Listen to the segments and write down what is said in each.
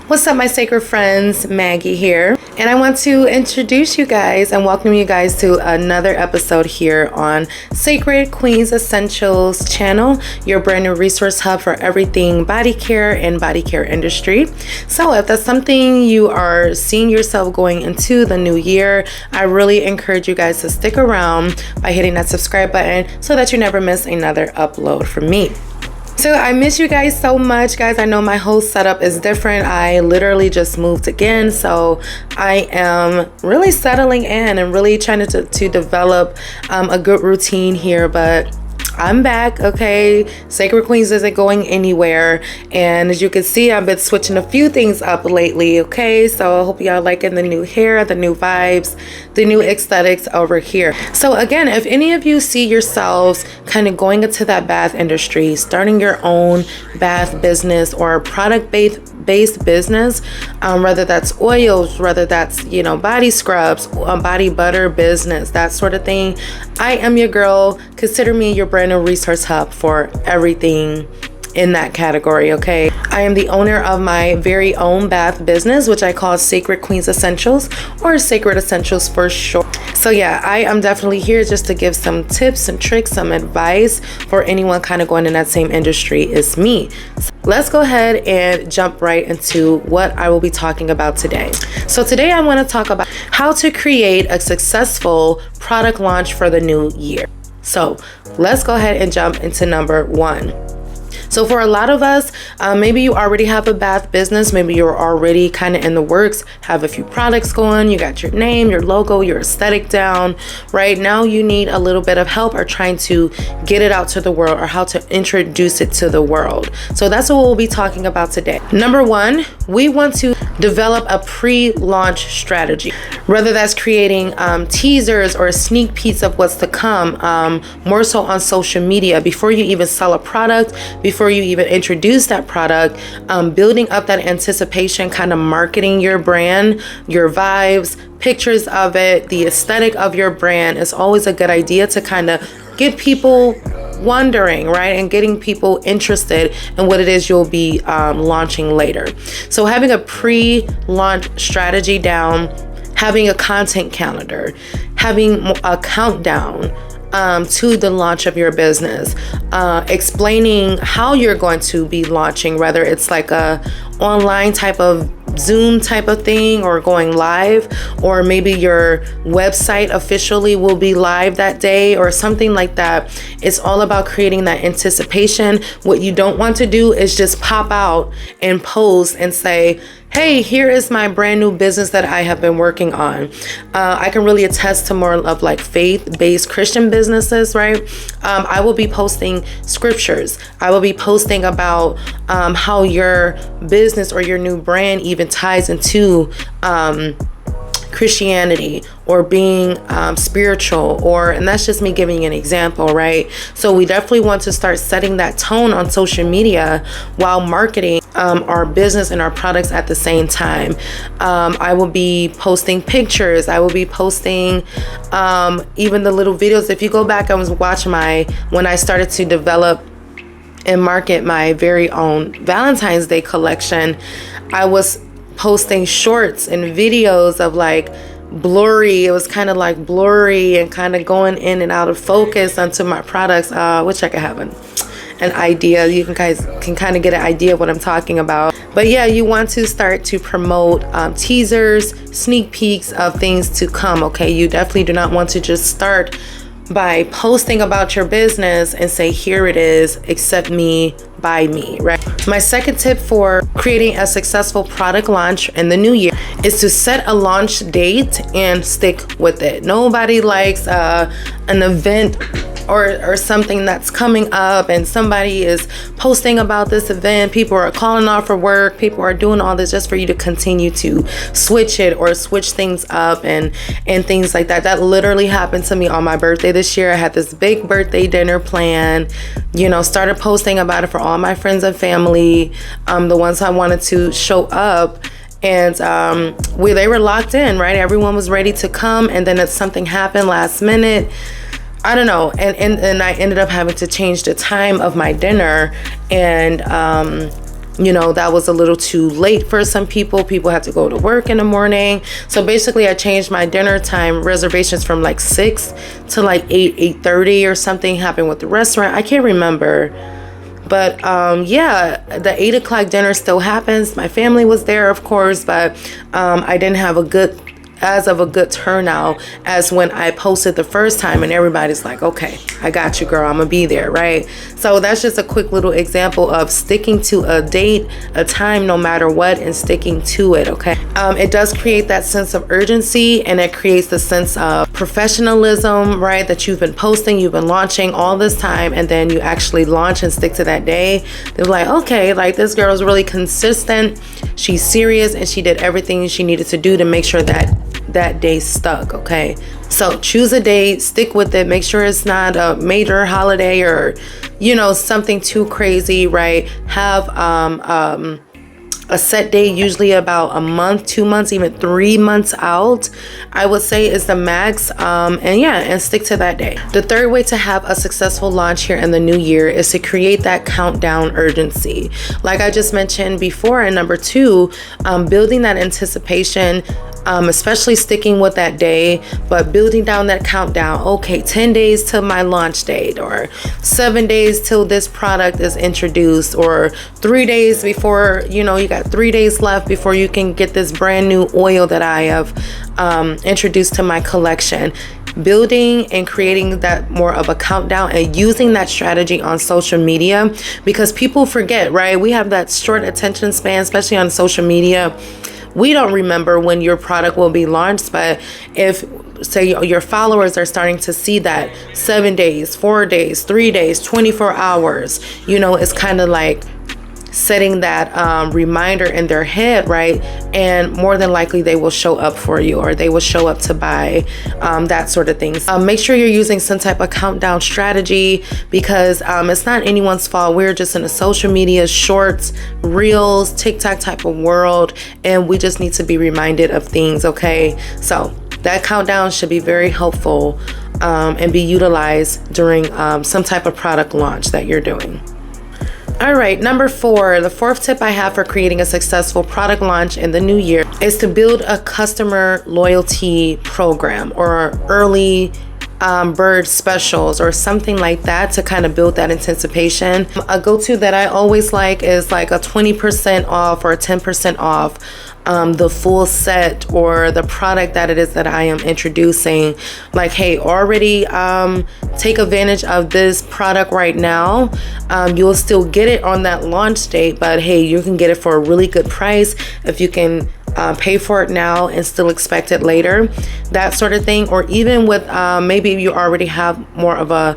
What's up, my sacred friends? Maggie here, and I want to introduce you guys and welcome you guys to another episode here on Sacred Queens Essentials channel, your brand new resource hub for everything body care and body care industry. So if that's something you are seeing yourself going into the new year, I really encourage you guys to stick around by hitting that subscribe button so that you never miss another upload from me. So I miss you guys so much, guys. I know my whole setup is different. I literally just moved again, so I am really settling in and really trying to develop a good routine here, but I'm back, okay? Sacred Queens isn't going anywhere, and as you can see, I've been switching a few things up lately, okay? So I hope y'all liking the new hair, the new vibes, the new aesthetics over here. So again, if any of you see yourselves kind of going into that bath industry, starting your own bath business or product-based business, whether that's oils, whether that's, you know, body scrubs, body butter business, that sort of thing, I am your girl. Consider me your brand new resource hub for everything in that category, okay? I am the owner of my very own bath business, which I call Sacred Queens Essentials, or Sacred Essentials for short. So yeah, I am definitely here just to give some tips and tricks, some advice for anyone kind of going in that same industry as me. So let's go ahead and jump right into what I will be talking about today. So today I want to talk about how to create a successful product launch for the new year. So let's go ahead and jump into number one. So for a lot of us, maybe you already have a bath business, maybe you're already kind of in the works, have a few products going, you got your name, your logo, your aesthetic down. Right now you need a little bit of help or trying to get it out to the world or how to introduce it to the world. So that's what we'll be talking about today. Number one, we want to develop a pre-launch strategy, whether that's creating teasers or sneak peeks of what's to come, more so on social media before you even sell a product, before you even introduce that product, building up that anticipation, kind of marketing your brand, your vibes, pictures of it, the aesthetic of your brand is always a good idea to kind of get people wondering, right? And getting people interested in what it is you'll be launching later. So having a pre-launch strategy down, having a content calendar, having a countdown to the launch of your business, explaining how you're going to be launching, whether it's like a online type of Zoom type of thing or going live, or maybe your website officially will be live that day or something like that. It's all about creating that anticipation. What you don't want to do is just pop out and post and say, hey, here is my brand new business that I have been working on. I can really attest to more of like faith-based Christian businesses, right? I will be posting scriptures. I will be posting about how your business or your new brand even ties into Christianity or being spiritual, and that's just me giving you an example, right? So we definitely want to start setting that tone on social media while marketing our business and our products at the same time. I will be posting pictures. I will be posting even the little videos. If you go back, I was watching when I started to develop and market my very own Valentine's Day collection, I was posting shorts and videos of like blurry. It was kind of like blurry and kind of going in and out of focus onto my products. Wish I could have an idea. You guys can kind of get an idea of what I'm talking about. But yeah, you want to start to promote teasers, sneak peeks of things to come, okay? You definitely do not want to just start by posting about your business and say, here it is, accept me, buy me, right? My second tip for creating a successful product launch in the new year is to set a launch date and stick with it. Nobody likes an event or something that's coming up and somebody is posting about this event. People are calling off for work. People are doing all this just for you to continue to switch it or switch things up and things like that. That literally happened to me on my birthday this year. I had this big birthday dinner plan, you know, started posting about it for all my friends and family, the ones I wanted to show up. And they were locked in, right? Everyone was ready to come, and then something happened last minute. I don't know, and I ended up having to change the time of my dinner, and you know, that was a little too late for some people. People have to go to work in the morning. So basically I changed my dinner time reservations from like 6 to like 8:30 or something happened with the restaurant. I can't remember. But yeah, the 8 o'clock dinner still happens. My family was there, of course, but I didn't have a good turnout as when I posted the first time, and everybody's like, okay, I got you, girl, I'm gonna be there, right? So that's just a quick little example of sticking to a date, a time, no matter what, and sticking to it, okay? It does create that sense of urgency, and it creates the sense of professionalism, right? That you've been posting, you've been launching all this time, and then you actually launch and stick to that day. They're like, okay, like this girl's really consistent, she's serious, and she did everything she needed to do to make sure that that day stuck, okay? So choose a date, stick with it, make sure it's not a major holiday or, you know, something too crazy, right? Have a set date, usually about a month, 2 months, even 3 months out, I would say is the max. And yeah, and stick to that day. The third way to have a successful launch here in the new year is to create that countdown urgency. Like I just mentioned before, and number 2, building that anticipation, especially sticking with that day, but building down that countdown. Okay, 10 days till my launch date, or 7 days till this product is introduced, or 3 days before, you know, you got 3 days left before you can get this brand new oil that I have introduced to my collection. Building and creating that more of a countdown and using that strategy on social media, because people forget, right? We have that short attention span, especially on social media. We don't remember when your product will be launched, but if, say, your followers are starting to see that 7 days, 4 days, 3 days, 24 hours, you know, it's kind of like setting that reminder in their head, right? And more than likely they will show up for you, or they will show up to buy, that sort of things. Make sure you're using some type of countdown strategy, because it's not anyone's fault. We're just in a social media, shorts, reels, TikTok type of world, and we just need to be reminded of things, okay? So that countdown should be very helpful and be utilized during some type of product launch that you're doing. All right, number 4, the fourth tip I have for creating a successful product launch in the new year is to build a customer loyalty program or early bird specials or something like that to kind of build that anticipation. A go-to that I always like is like a 20% off or a 10% off the full set or the product that it is that I am introducing. Like, hey, already take advantage of this product right now. You'll still get it on that launch date, but hey, you can get it for a really good price if you can pay for it now and still expect it later, that sort of thing. Or even with maybe you already have more of a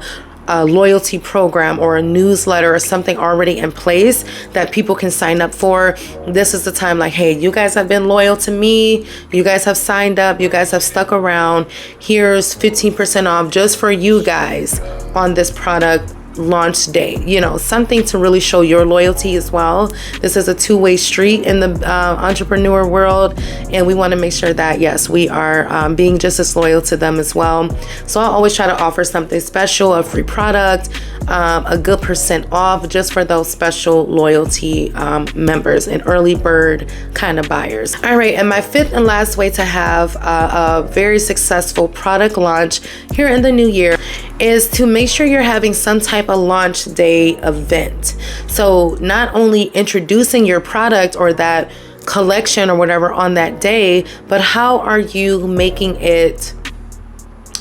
loyalty program or a newsletter or something already in place that people can sign up for. This is the time, like, hey, you guys have been loyal to me, you guys have signed up, you guys have stuck around, here's 15% off just for you guys on this product launch day. You know, something to really show your loyalty as well. This is a two-way street in the entrepreneur world, and we want to make sure that, yes, we are being just as loyal to them as well. So I always try to offer something special, a free product, a good percent off just for those special loyalty members and early bird kind of buyers. All right, and my fifth and last way to have a very successful product launch here in the new year is to make sure you're having some type of launch day event. So not only introducing your product or that collection or whatever on that day, but how are you making it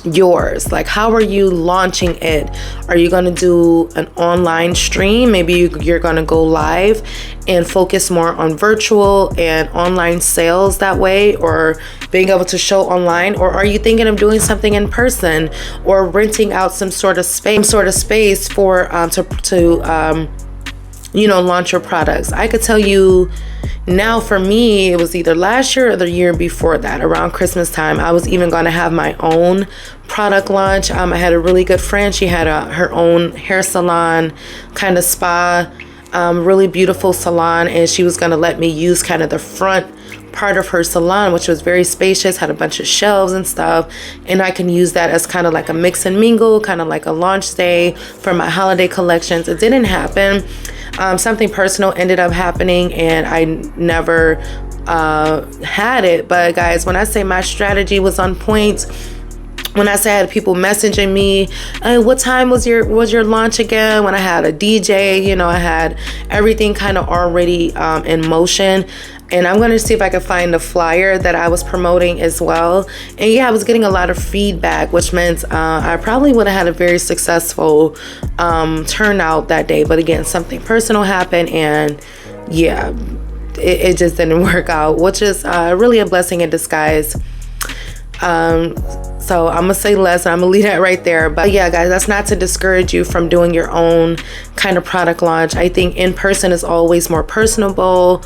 yours? Like, how are you launching it? Are you going to do an online stream? Maybe you're going to go live and focus more on virtual and online sales that way, or being able to show online? Or are you thinking of doing something in person or renting out some sort of space for to launch your products? I could tell you now, for me, it was either last year or the year before that, around Christmas time, I was even going to have my own product launch. I had a really good friend. She had her own hair salon, kind of spa, really beautiful salon, and she was going to let me use kind of the front part of her salon, which was very spacious, had a bunch of shelves and stuff, and I can use that as kind of like a mix and mingle, kind of like a launch day for my holiday collections. It didn't happen. something personal ended up happening and I never had it. But guys, when I say my strategy was on point, when I say I had people messaging me, hey, what time was your launch again? When I had a DJ, you know, I had everything kind of already in motion. And I'm going to see if I can find the flyer that I was promoting as well. And yeah, I was getting a lot of feedback, which meant I probably would have had a very successful turnout that day. But again, something personal happened, and yeah, it just didn't work out, which is really a blessing in disguise. So I'm gonna say less, and I'm gonna leave that right there. But yeah, guys, that's not to discourage you from doing your own kind of product launch. I think in person is always more personable.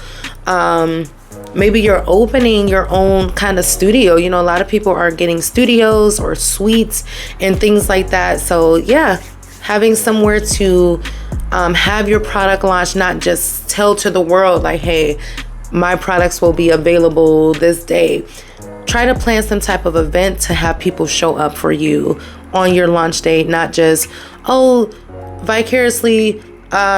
Maybe you're opening your own kind of studio. You know, a lot of people are getting studios or suites and things like that. So yeah, having somewhere to have your product launch, not just tell to the world like, hey, my products will be available this day. Try to plan some type of event to have people show up for you on your launch date, not just, vicariously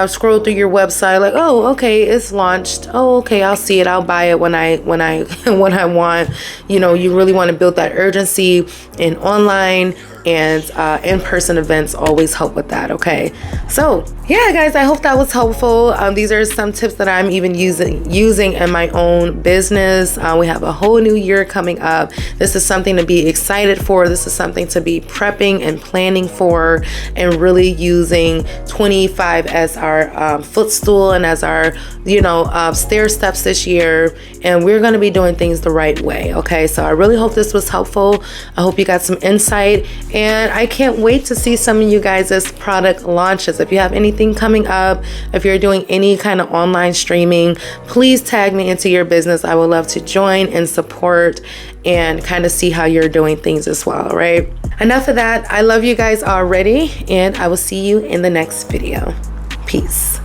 scroll through your website like, oh, okay, it's launched. Oh, okay, I'll see it. I'll buy it when I when I want. You know, you really want to build that urgency in online, and in-person events always help with that. Okay, so yeah, guys, I hope that was helpful. These are some tips that I'm even using in my own business. We have a whole new year coming up. This is something to be excited for. This is something to be prepping and planning for, and really using 25 as our footstool and as our, you know, stair steps this year. And we're going to be doing things the right way. Okay, so I really hope this was helpful. I hope you got some insight. And I can't wait to see some of you guys' product launches. If you have anything coming up, if you're doing any kind of online streaming, please tag me into your business. I would love to join and support and kind of see how you're doing things as well, right? Enough of that. I love you guys already, and I will see you in the next video. Peace.